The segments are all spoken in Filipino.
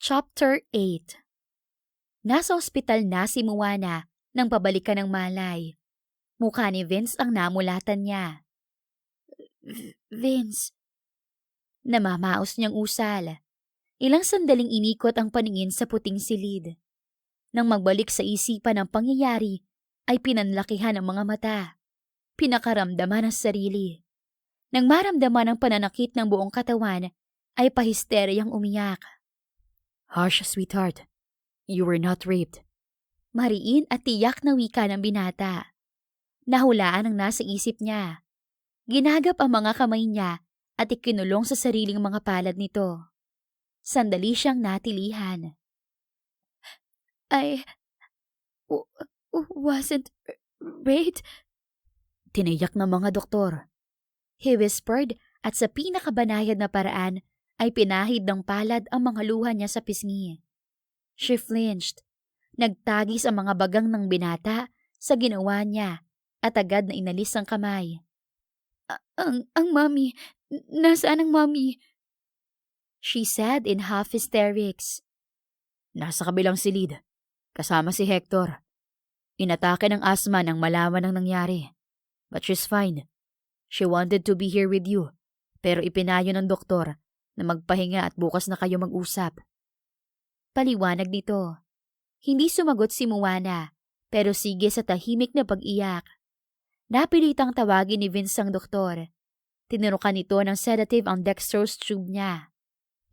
Chapter 8. Nasa ospital na si Moana nang pabalikan ng malay. Mukha ni Vince ang namulatan niya. Vince. Namamaos niyang usal. Ilang sandaling inikot ang paningin sa puting silid. Nang magbalik sa isipan ang pangyayari, ay pinanlakihan ang mga mata. Pinakaramdaman ang sarili. Nang maramdaman ang pananakit ng buong katawan, ay pahisteryang umiyak. Hush, sweetheart. You were not raped. Mariin at tiyak na wika ng binata. Nahulaan ang nasa isip niya. Ginagap ang mga kamay niya at ikinulong sa sariling mga palad nito. Sandali siyang natilihan. I wasn't raped. Tiniyak ng mga doktor. He whispered at sa pinakabanayad na paraan ay pinahid ng palad ang mga luha niya sa pisngi. She flinched. Nagtagis ang mga bagang ng binata sa ginawa niya at agad na inalis ang kamay. Ang mommy. Nasaan ang mommy? She said in half hysterics. Nasa kabilang silid. Kasama si Hector. Inatake ng asma nang malaman ang nangyari. But she's fine. She wanted to be here with you. Pero ipinayo ng doktor na magpahinga at bukas na kayo mag-usap. Paliwanag nito. Hindi sumagot si Moana, pero sige sa tahimik na pag-iyak. Napilitang tawagin ni Vince ang doktor. Tinurukan nito ng sedative ang dextrose tube niya.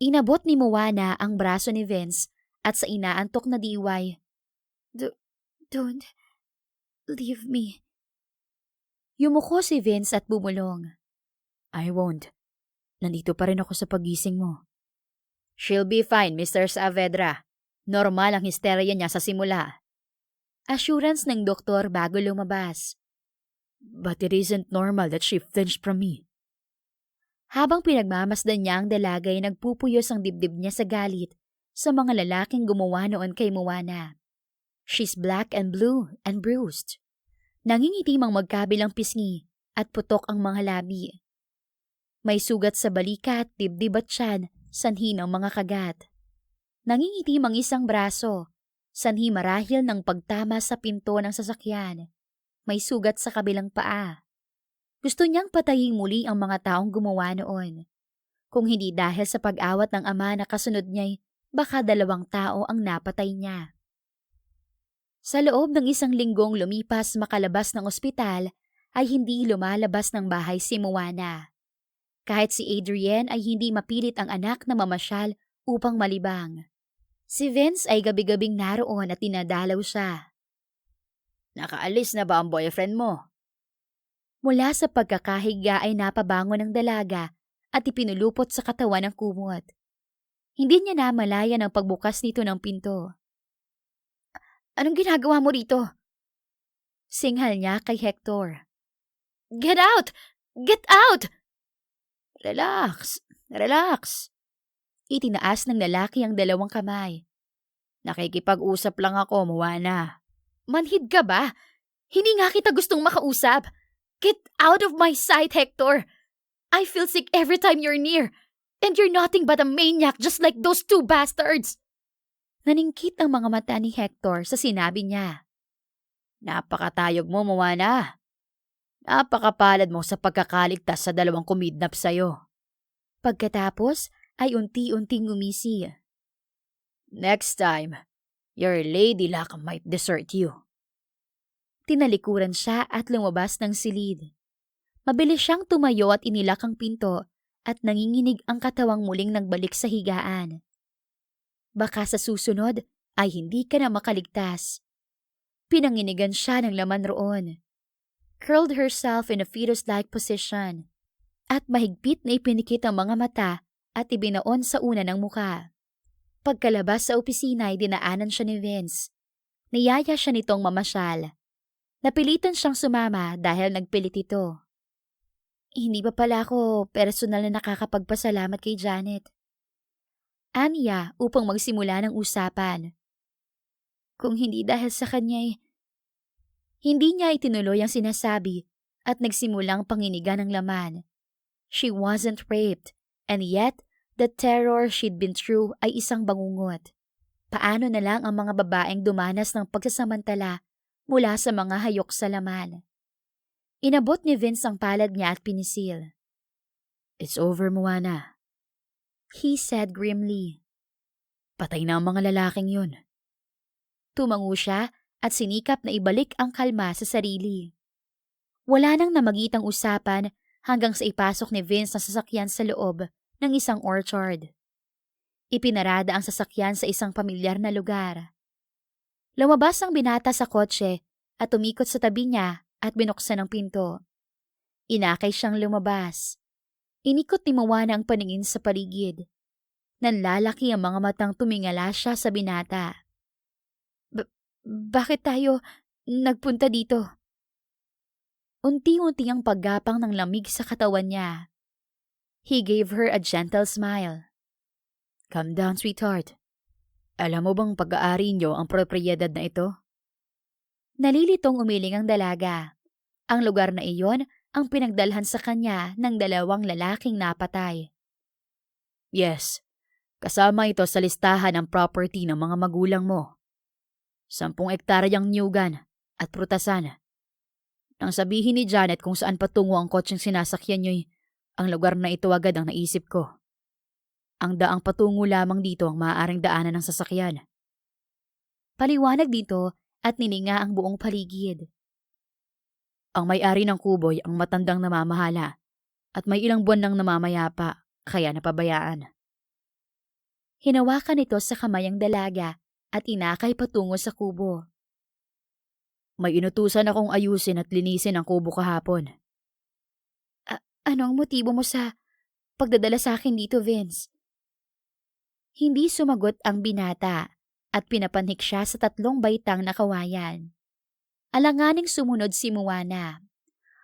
Inabot ni Moana ang braso ni Vince at sa inaantok na diway, Don't leave me. Yumuko si Vince at bumulong. I won't. Nandito pa rin ako sa pagising mo. She'll be fine, Mr. Saavedra. Normal ang hysteria niya sa simula. Assurance ng doktor bago lumabas. But it isn't normal that she flinched from me. Habang pinagmamasdan niya ang dalagay, nagpupuyos ang dibdib niya sa galit sa mga lalaking gumawa noon kay Moana. She's black and blue and bruised. Nangingitim ang magkabilang pisngi at putok ang mga labi. May sugat sa balikat, dibdib at tiyan, sanhi ng mga kagat. Nangingitim ang isang braso, sanhi marahil ng pagtama sa pinto ng sasakyan. May sugat sa kabilang paa. Gusto niyang patayin muli ang mga taong gumawa noon. Kung hindi dahil sa pag-awat ng ama na kasunod niya'y baka 2 tao ang napatay niya. Sa loob ng 1 linggong lumipas makalabas ng ospital ay hindi lumalabas ng bahay si Moana. Kahit si Adrienne ay hindi mapilit ang anak na mamasyal upang malibang. Si Vince ay gabi-gabing naroon at tinadalaw siya. Nakaalis na ba ang boyfriend mo? Mula sa pagkakahiga ay napabangon ng dalaga at ipinulupot sa katawan ng kumot. Hindi niya namalayan ang pagbukas nito ng pinto. Anong ginagawa mo rito? Singhal niya kay Hector. Get out! Get out! Relax. Itinaas ng lalaki ang 2 kamay. Nakikipag-usap lang ako, Moana. Manhid ka ba? Hindi nga kita gustong makausap. Get out of my sight, Hector. I feel sick every time you're near. And you're nothing but a maniac just like those 2 bastards. Naningkit ang mga mata ni Hector sa sinabi niya. Napakatayog mo, Moana. Napakapalad mo sa pagkakaligtas sa 2 kumidnap sa'yo. Pagkatapos ay unti-unting umisi. Next time, your lady luck might desert you. Tinalikuran siya at lumabas ng silid. Mabilis siyang tumayo at inilak ang pinto at nanginginig ang katawang muling nagbalik sa higaan. Baka sa susunod ay hindi ka na makaligtas. Pinanginigan siya ng laman roon. Curled herself in a fetus-like position at mahigpit na ipinikit ang mga mata at ibinaon sa una ng muka. Pagkalabas sa opisina ay dinaanan siya ni Vince. Niyaya siya nitong mamasyal. Napilitan siyang sumama dahil nagpilit ito. Hindi pa pala ako personal na nakakapagpasalamat kay Janet. Aniya upang magsimula ng usapan. Kung hindi dahil sa kanya'y hindi niya itinuloy ang sinasabi at nagsimulang panginigan ng laman. She wasn't raped, and yet The terror she'd been through ay isang bangungot. Paano na lang ang mga babaeng dumanas ng pagsasamantala mula sa mga hayok sa laman? Inabot ni Vince ang palad niya at pinisil. It's over, Moana. He said grimly. Patay na ang mga lalaking yun. Tumango siya at sinikap na ibalik ang kalma sa sarili. Wala nang namagitang usapan hanggang sa ipasok ni Vince ang sasakyan sa loob ng isang orchard. Ipinarada ang sasakyan sa isang pamilyar na lugar. Lumabas ang binata sa kotse at umikot sa tabi niya at binuksan ang pinto. Inakay siyang lumabas. Inikot ni Moana ang paningin sa paligid. Nanlalaki ang mga matang tumingala siya sa binata. Bakit tayo nagpunta dito? Unti-unti ang paggapang ng lamig sa katawan niya. He gave her a gentle smile. Calm down, sweetheart. Alam mo bang pag-aari niyo ang propriedad na ito? Nalilitong umiling ang dalaga. Ang lugar na iyon ang pinagdalhan sa kanya ng 2 lalaking napatay. Yes. Kasama ito sa listahan ng property ng mga magulang mo. 10 ektaryang nyugan at prutasan. Nang sabihin ni Janet kung saan patungo ang kotseng sinasakyan niyo'y ang lugar na ito agad ang naisip ko. Ang daang patungo lamang dito ang maaaring daanan ng sasakyan. Paliwanag dito at nilinga ang buong paligid. Ang may-ari ng kuboy ang matandang namamahala at may ilang buwan nang namamayapa kaya napabayaan. Hinawakan ito sa kamay ang dalaga at inakay patungo sa kubo. May inutusan akong ayusin at linisin ang kubo kahapon. Ano ang motibo mo sa pagdadala sa akin dito, Vince? Hindi sumagot ang binata at pinapanhik siya sa 3 baitang na kawayan. Alanganing sumunod si Moana.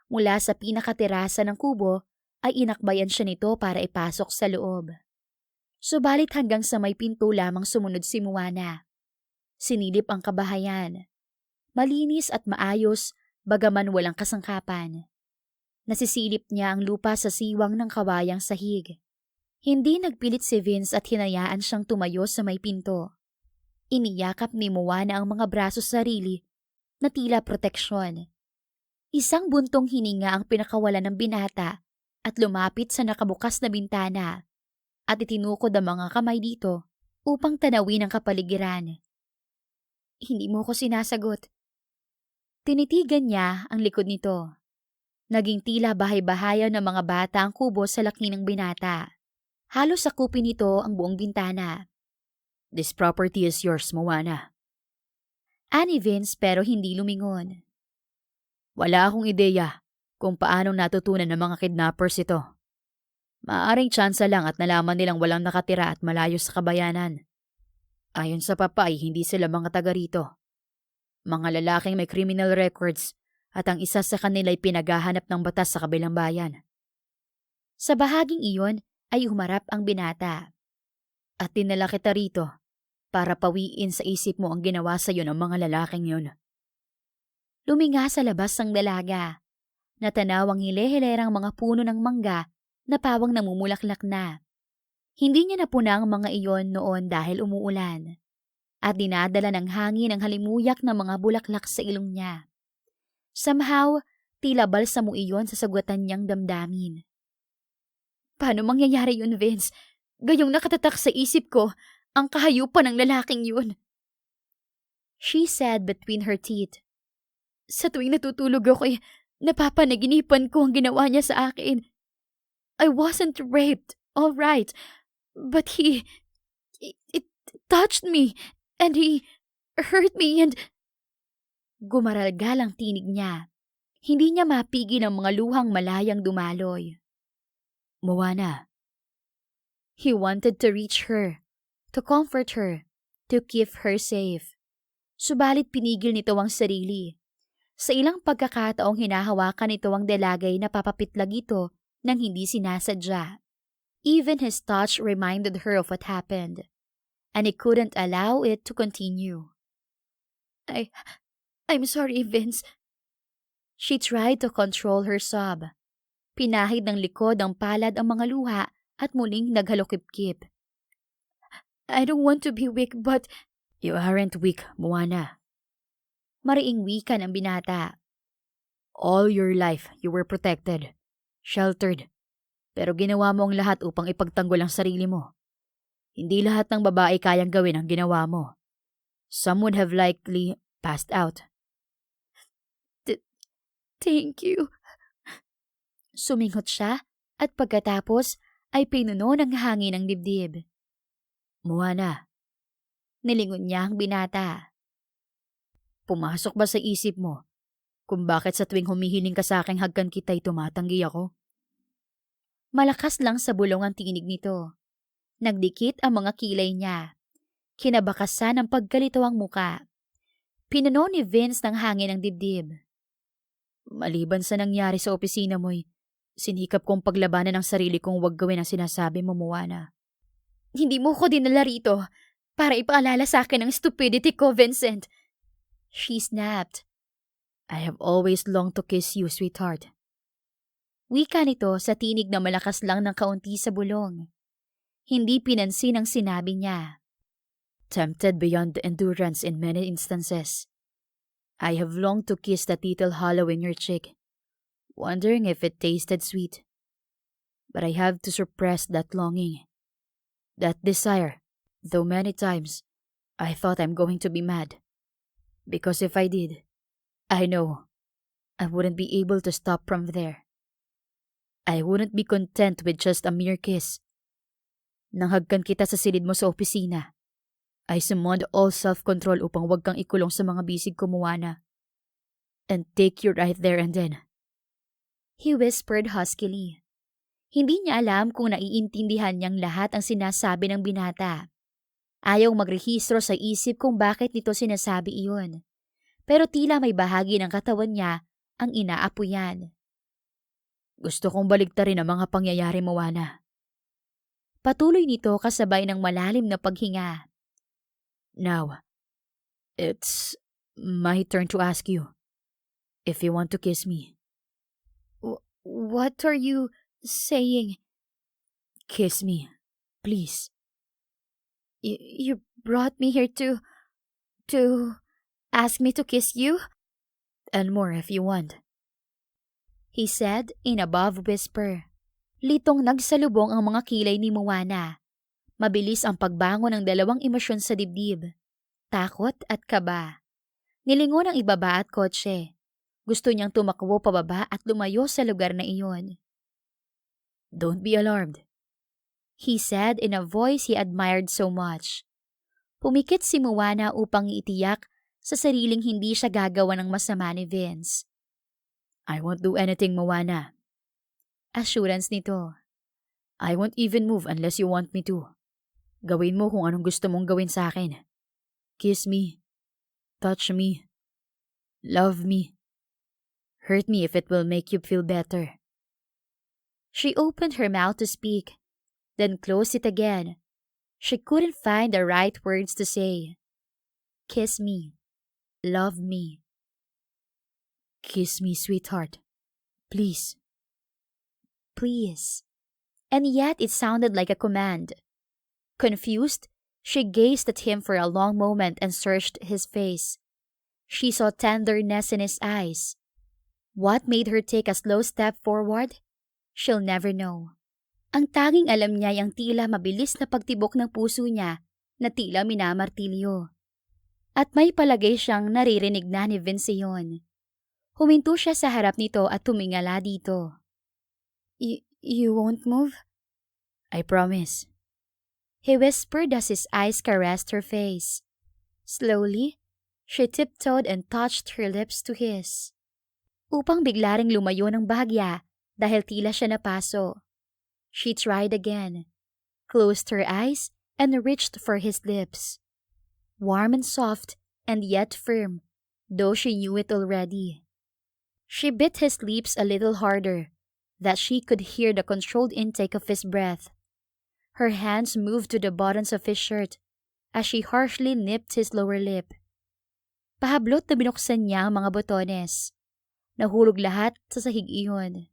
Mula sa pinakaterasa ng kubo ay inakbayan siya nito para ipasok sa loob. Subalit hanggang sa may pinto lamang sumunod si Moana. Sinilip ang kabahayan. Malinis at maayos, bagaman walang kasangkapan. Nasisilip niya ang lupa sa siwang ng kawayang sahig. Hindi nagpilit si Vince at hinayaan siyang tumayo sa may pinto. Iniyakap ni Moana ang mga braso sa sarili na tila proteksyon. Isang buntong hininga ang pinakawalan ng binata at lumapit sa nakabukas na bintana at itinukod ang mga kamay dito upang tanawin ang kapaligiran. Hindi mo ko sinasagot. Tinitigan niya ang likod nito. Naging tila bahay-bahayan ng mga bata ang kubo sa laki ng binata. Halos sakupin nito ang buong bintana. This property is yours, Moana. Ani Vince pero hindi lumingon. Wala akong ideya kung paanong natutunan ng mga kidnappers ito. Maaaring tsansa lang at nalaman nilang walang nakatira at malayo sa kabayanan. Ayon sa papa ay hindi sila mga taga rito. Mga lalaking may criminal records at ang isa sa kanila ay pinaghahanap ng batas sa kabilang bayan. Sa bahaging iyon ay humarap ang binata. At dinala kita rito para pawiin sa isip mo ang ginawa sa iyo ng mga lalaking yun. Luminga sa labas ang dalaga. Natanaw ang hile-hilerang mga puno ng mangga na pawang namumulaklak na. Hindi niya napuna ang mga iyon noon dahil umuulan. At dinadala ng hangin ang halimuyak ng mga bulaklak sa ilong niya. Somehow, tila balsamo iyon sa sagwatan niyang damdamin. Paano mangyayari yun, Vince? Gayong nakatatak sa isip ko ang kahayupan ng lalaking yun. She said between her teeth. Sa tuwing natutulog ako'y napapanaginipan ko ang ginawa niya sa akin. I wasn't raped, all right. But it touched me and he hurt me and... Gumaralgal ang tinig niya. Hindi niya mapigil ang mga luhang malayang dumaloy. Moana. He wanted to reach her, to comfort her, to keep her safe. Subalit pinigil nito ang sarili. Sa ilang pagkakataong hinahawakan nito ang delagay na papapitlag ito nang hindi sinasadya. Even his touch reminded her of what happened, and he couldn't allow it to continue. I'm sorry, Vince. She tried to control her sob. Pinahid ng likod ang palad ang mga luha at muling naghalokip-kip. I don't want to be weak but... You aren't weak, Moana. Mariing wika ng binata. All your life, you were protected, sheltered, pero ginawa mo ang lahat upang ipagtanggol ang sarili mo. Hindi lahat ng babae kayang gawin ang ginawa mo. Some would have likely passed out. Thank you. Suminghot siya at pagkatapos ay pinuno ng hangin ng dibdib. Moana, Nilingon niya ang binata. pumasok ba sa isip mo kung bakit sa tuwing humihiling ka sa aking hagkan kita'y tumatanggi ako? Malakas lang sa bulong ang tinig nito. Nagdikit ang mga kilay niya. Kinabakasan ang pagkalito ang muka. Pinuno ni Vince ng hangin ang dibdib. Maliban sa nangyari sa opisina mo'y, sinikap kong paglabanan ang sarili kong huwag gawin ang sinasabi mo, Moana. Hindi mo ko dinala rito para ipaalala sa akin ang stupidity ko, Vincent. She snapped. I have always longed to kiss you, sweetheart. Wika nito sa tinig na malakas lang ng kaunti sa bulong. Hindi pinansin ang sinabi niya. Tempted beyond endurance in many instances, I have longed to kiss that little hollow in your cheek, wondering if it tasted sweet. But I have to suppress that longing, that desire, though many times I thought I'm going to be mad. Because if I did, I know I wouldn't be able to stop from there. I wouldn't be content with just a mere kiss. Nang hagkan kita sa silid mo sa opisina, I summoned all self-control upang wag kang ikulong sa mga bisig ko, Moana. And take you right there and then. He whispered huskily. Hindi niya alam kung naiintindihan niyang lahat ang sinasabi ng binata. Ayaw magrehistro sa isip kung bakit nito sinasabi iyon. Pero tila may bahagi ng katawan niya ang inaapuyan. Gusto kong baligtarin ang mga pangyayari, Moana. Patuloy nito kasabay ng malalim na paghinga. Now, it's my turn to ask you if you want to kiss me. What are you saying? Kiss me, please. You brought me here to ask me to kiss you? And more if you want. He said in a above whisper. Litong nagsalubong ang mga kilay ni Moana. Mabilis ang pagbangon ng dalawang emosyon sa dibdib. Takot at kaba. Nilingon ang ibaba at kotse. Gusto niyang tumakbo pababa at lumayo sa lugar na iyon. Don't be alarmed, he said in a voice he admired so much. Pumikit si Moana upang itiyak sa sariling hindi siya gagawa ng masama ni Vince. I won't do anything, Moana. Assurance nito. I won't even move unless you want me to. Gawin mo kung anong gusto mong gawin sa akin. Kiss me. Touch me. Love me. Hurt me if it will make you feel better. She opened her mouth to speak, then closed it again. She couldn't find the right words to say. Kiss me. Love me. Kiss me, sweetheart. Please. Please. And yet it sounded like a command. Confused, she gazed at him for a long moment and searched his face. She saw tenderness in his eyes. What made her take a slow step forward? She'll never know. Ang tanging alam niya ay ang tila mabilis na pagtibok ng puso niya na tila minamartilyo. At may palagay siyang naririnig na ni Vince yun. Huminto siya sa harap nito at tumingala dito. You won't move? I promise. He whispered as his eyes caressed her face. Slowly, she tiptoed and touched her lips to his. Upang bigla ring lumayo ng bahagya dahil tila siya napaso. She tried again, closed her eyes and reached for his lips. Warm and soft and yet firm, though she knew it already. She bit his lips a little harder, that she could hear the controlled intake of his breath. Her hands moved to the buttons of his shirt as she harshly nipped his lower lip. Pahablot na binuksan niya ang mga botones. Nahulog lahat sa sahig iyon.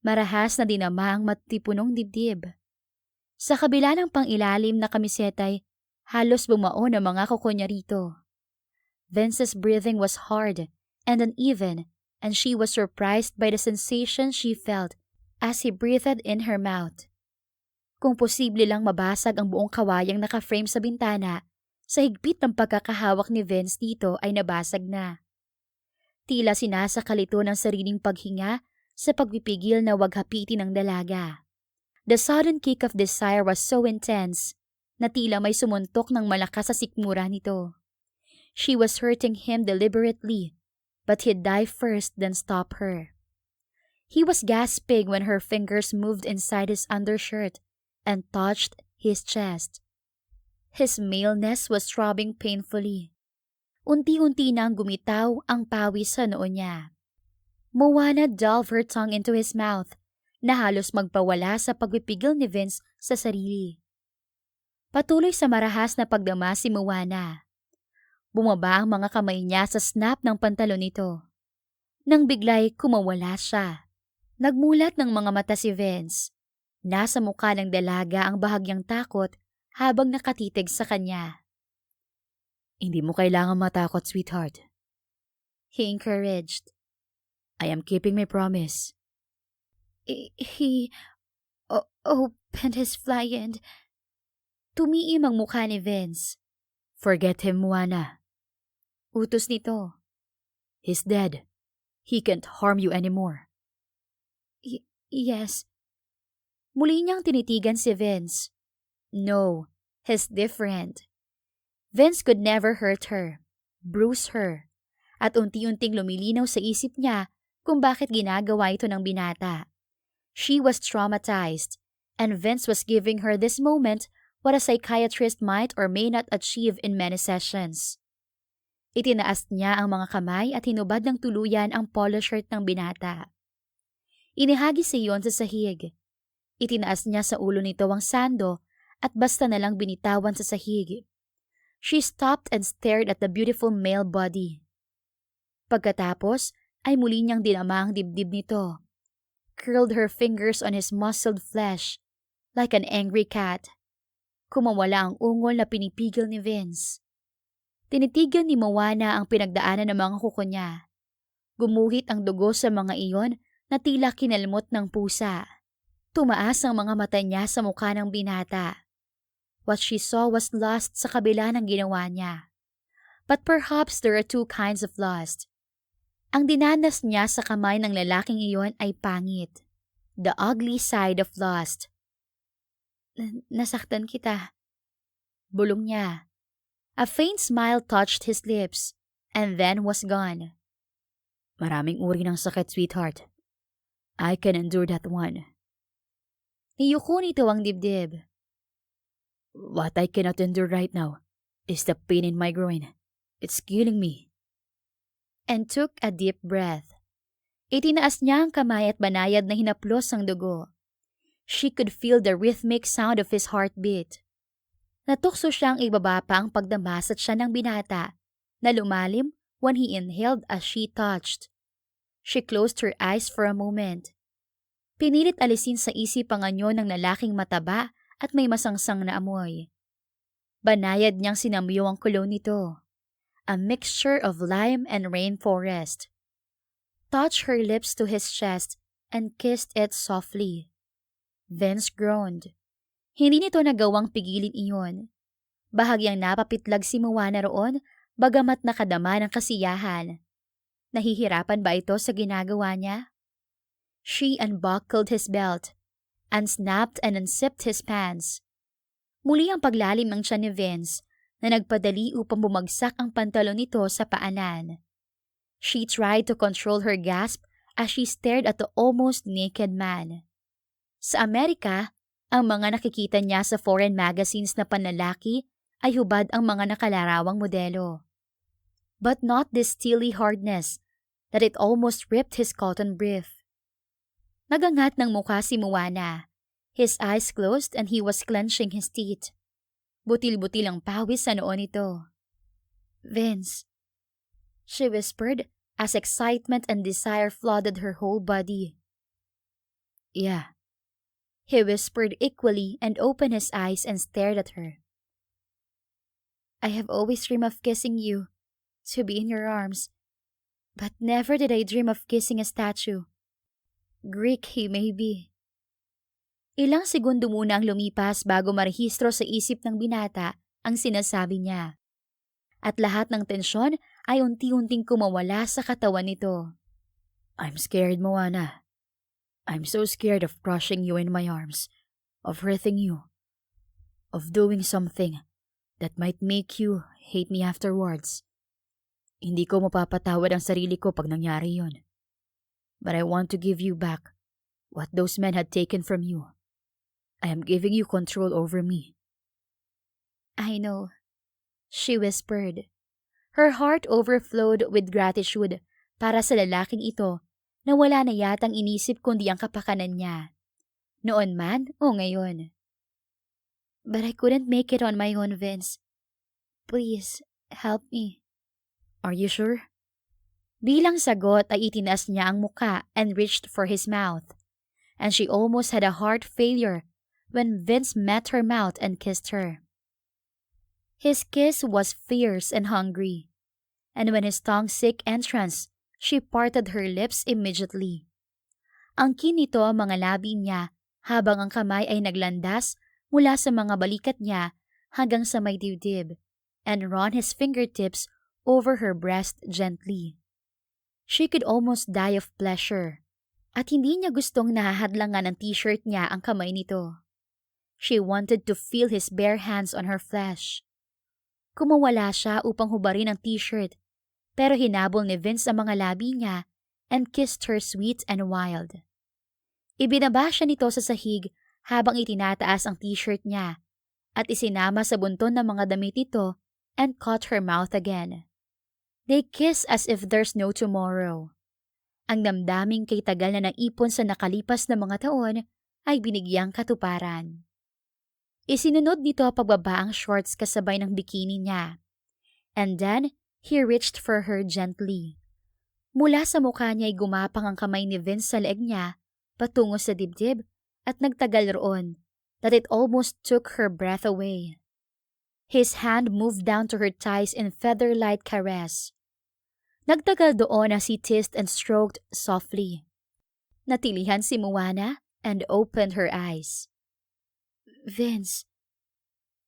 Marahas na dinama ang matipunong dibdib. Sa kabila ng pangilalim na kamisetay, halos bumao ng mga kuko niya rito. Vince's breathing was hard and uneven, and she was surprised by the sensation she felt as he breathed in her mouth. Kung posible lang mabasag ang buong kawayang naka-frame sa bintana, sa higpit ng pagkakahawak ni Vince dito ay nabasag na. Tila sinasakal ito ng sariling paghinga sa pagpipigil na wag hapitin ng dalaga. The sudden kick of desire was so intense na tila may sumuntok ng malakas sa sikmura nito. She was hurting him deliberately, but he'd die first then stop her. He was gasping when her fingers moved inside his undershirt and touched his chest. His maleness was throbbing painfully. Unti-unti nang gumitaw ang pawis sa noo niya. Moana delved her tongue into his mouth na halos magpawala sa pagpipigil ni Vince sa sarili. Patuloy sa marahas na pagdama si Moana. Bumaba ang mga kamay niya sa snap ng pantalon nito. Nang bigla'y kumawala siya. Nagmulat ng mga mata si Vince. Nasa mukha ng dalaga ang bahagyang takot habang nakatitig sa kanya. Hindi mo kailangan matakot, sweetheart. He encouraged. I am keeping my promise. He opened his fly and tumiim ang mukha ni Vince. Forget him, Moana. Utos nito. He's dead. He can't harm you anymore. Yes. Muli niyang tinitigan si Vince. No, he's different. Vince could never hurt her, bruise her, at unti-unting lumilinaw sa isip niya kung bakit ginagawa ito ng binata. She was traumatized, and Vince was giving her this moment what a psychiatrist might or may not achieve in many sessions. Itinaas niya ang mga kamay at hinubad ng tuluyan ang polo shirt ng binata. Inihagis iyon sa sahig. Itinaas niya sa ulo nito ang sando at basta na lang binitawan sa sahig. She stopped and stared at the beautiful male body. Pagkatapos ay muli niyang dinama ang dibdib nito. Curled her fingers on his muscled flesh like an angry cat. Kumawala ang ungol na pinipigil ni Vince. Tinitigan ni Moana ang pinagdaanan ng mga kuko niya. Gumuhit ang dugo sa mga iyon na tila kinalmot ng pusa. Tumaas ang mga mata niya sa mukha ng binata. What she saw was lust sa kabila ng ginawa niya. But perhaps there are two kinds of lust. Ang dinanas niya sa kamay ng lalaking iyon ay pangit. The ugly side of lust. Nasaktan kita. Bulong niya. A faint smile touched his lips and then was gone. Maraming uri ng sakit, sweetheart. I can endure that one. Niyuko nito ang dibdib. What I cannot endure right now is the pain in my groin. It's killing me. And took a deep breath. Itinaas niya ang kamay at banayad na hinaplos ang dugo. She could feel the rhythmic sound of his heartbeat. Natukso siyang ibaba pa ang pagdamasat siya ng binata na lumalim when he inhaled as she touched. She closed her eyes for a moment. Pinilit alisin sa isip ang anyo ng lalaking mataba at may masangsang na amoy. Banayad niyang sinamyo ang kulo nito. A mixture of lime and rainforest. Touched her lips to his chest and kissed it softly. Vince groaned. Hindi nito nagawang pigilin iyon. Bahagyang napapitlag si Moana roon bagamat nakadama ng kasiyahan. Nahihirapan ba ito sa ginagawa niya? She unbuckled his belt, unsnapped and unzipped his pants. Muli ang paglalim ng tiyan ni Vince na nagpadali upang bumagsak ang pantalon nito sa paanan. She tried to control her gasp as she stared at the almost naked man. Sa Amerika, ang mga nakikita niya sa foreign magazines na panlalaki ay hubad ang mga nakalarawang modelo. But not this steely hardness that it almost ripped his cotton brief. Nagangat ng mukha si Moana. His eyes closed and he was clenching his teeth. Butil-butil ang pawis sa noo nito. Vince, she whispered as excitement and desire flooded her whole body. Yeah. he whispered equally and opened his eyes and stared at her. I have always dreamed of kissing you, to be in your arms, but never did I dream of kissing a statue. Greek he may be. Ilang segundo muna ang lumipas bago marehistro sa isip ng binata ang sinasabi niya. At lahat ng tensyon ay unti-unting kumawala sa katawan nito. I'm scared, Moana. I'm so scared of crushing you in my arms, of hurting you, of doing something that might make you hate me afterwards. Hindi ko mapapatawad ang sarili ko pag nangyari yun. But I want to give you back what those men had taken from you. I am giving you control over me. I know, she whispered. Her heart overflowed with gratitude para sa lalaking ito na wala na yatang inisip kundi ang kapakanan niya. Noon man o ngayon. But I couldn't make it on my own, Vince. Please, help me. Are you sure? Bilang sagot ay itinaas niya ang muka and reached for his mouth. And she almost had a heart failure when Vince met her mouth and kissed her. His kiss was fierce and hungry. And when his tongue seek entrance, she parted her lips immediately. Angkin nito ang mga labi niya habang ang kamay ay naglandas mula sa mga balikat niya hanggang sa may dibdib and run his fingertips over her breast gently. She could almost die of pleasure at hindi niya gustong nahahadlangan ng t-shirt niya ang kamay nito. She wanted to feel his bare hands on her flesh. Kumawala siya upang hubarin ang t-shirt pero hinabol ni Vince ang mga labi niya and kissed her sweet and wild. Ibinaba siya nito sa sahig habang itinataas ang t-shirt niya at isinama sa bunton ng mga damit nito and caught her mouth again. They kiss as if there's no tomorrow. Ang damdaming kay tagal na naipon sa nakalipas na mga taon ay binigyang katuparan. Isinunod nito pagbaba ang shorts kasabay ng bikini niya. And then, he reached for her gently. Mula sa mukha niya ay gumapang ang kamay ni Vince sa leeg niya patungo sa dibdib at nagtagal roon that it almost took her breath away. His hand moved down to her thighs in feather-light caress. Nagtagal doon as he teased and stroked softly. Natilihan si Moana and opened her eyes. Vince.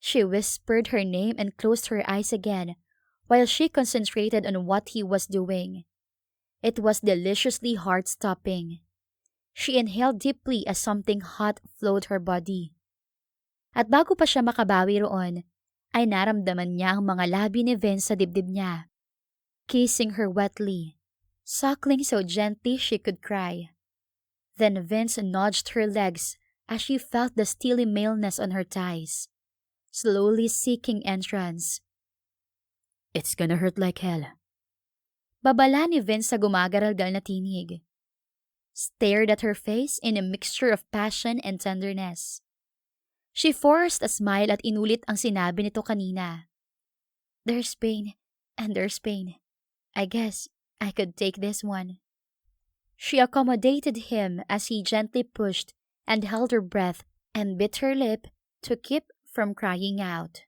She whispered her name and closed her eyes again while she concentrated on what he was doing. It was deliciously heart-stopping. She inhaled deeply as something hot flowed her body. At bago pa siya makabawi roon, ay naramdaman niya ang mga labi ni Vince sa dibdib niya, kissing her wetly, suckling so gently she could cry. Then Vince nudged her legs as she felt the steely maleness on her thighs, slowly seeking entrance. It's gonna hurt like hell. Babala ni Vince sa gumagaralgal na tinig. Stared at her face in a mixture of passion and tenderness. She forced a smile at inulit ang sinabi nito kanina. There's pain, and there's pain. I guess I could take this one. She accommodated him as he gently pushed and held her breath and bit her lip to keep from crying out.